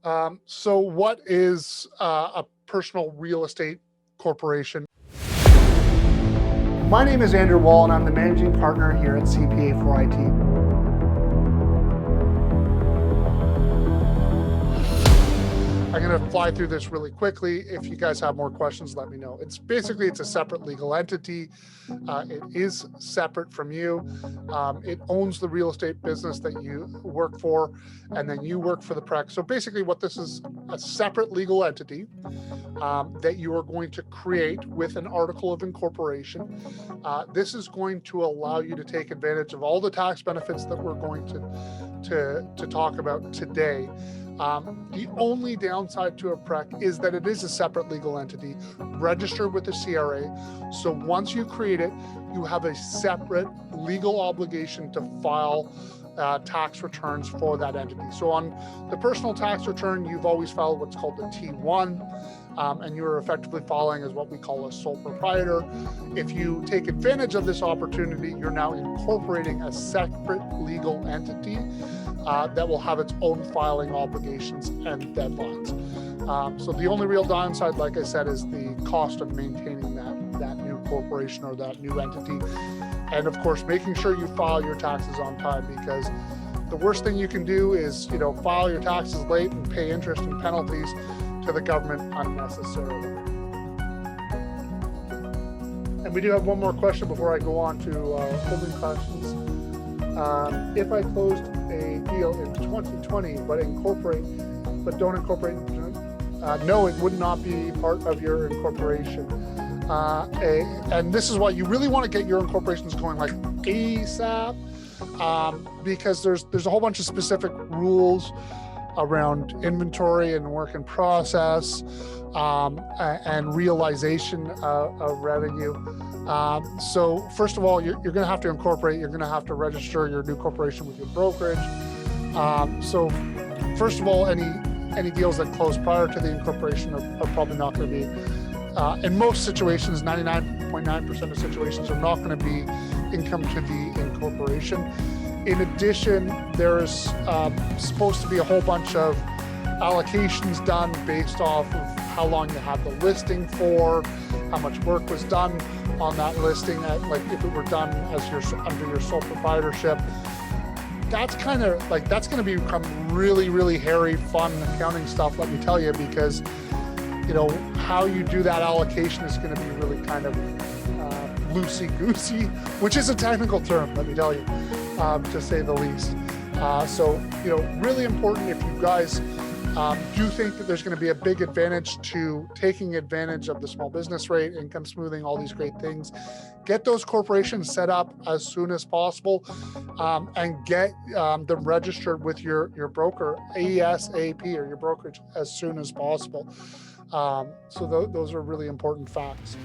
So what is a personal real estate corporation? My name is Andrew Wall, and I'm the managing partner here at CPA for IT. I'm going to fly through this really quickly. If you guys have more questions, let me know. It's a separate legal entity. It is separate from you. It owns the real estate business that you work for, and then you work for the PREC. So basically what this is, a separate legal entity that you are going to create with an article of incorporation. This is going to allow you to take advantage of all the tax benefits that we're going to talk about today. The only downside to a PREC is that it is a separate legal entity registered with the CRA. So once you create it, you have a separate legal obligation to file tax returns for that entity. So on the personal tax return, you've always filed what's called the T1, and you're effectively filing as what we call a sole proprietor. If you take advantage of this opportunity, you're now incorporating a separate legal entity that will have its own filing obligations and deadlines. So the only real downside, like I said, is the cost of maintaining that new corporation or that new entity. And of course, making sure you file your taxes on time, because the worst thing you can do is, file your taxes late and pay interest and penalties to the government unnecessarily. And we do have one more question before I go on to holding questions. If I closed a deal in 2020 but don't incorporate, no, it would not be part of your incorporation. And this is why you really want to get your incorporations going like ASAP, because there's a whole bunch of specific rules around inventory and work in process and realization of revenue. So first of all, you're going to have to incorporate. You're going to have to register your new corporation with your brokerage. So first of all, any deals that close prior to the incorporation are probably not going to be, in most situations, 99.9% of situations are not going to be income to the incorporation. In addition, there's supposed to be a whole bunch of allocations done based off of how long you have the listing for, how much work was done on that listing, like if it were done as under your sole proprietorship. That's going to become really, really hairy, fun accounting stuff, let me tell you, because how you do that allocation is going to be really kind of loosey-goosey, which is a technical term, let me tell you, to say the least. So really important, if you guys do think that there's going to be a big advantage to taking advantage of the small business rate, income smoothing, all these great things, get those corporations set up as soon as possible, and get them registered with your broker ASAP, or your brokerage, as soon as possible. So those are really important facts.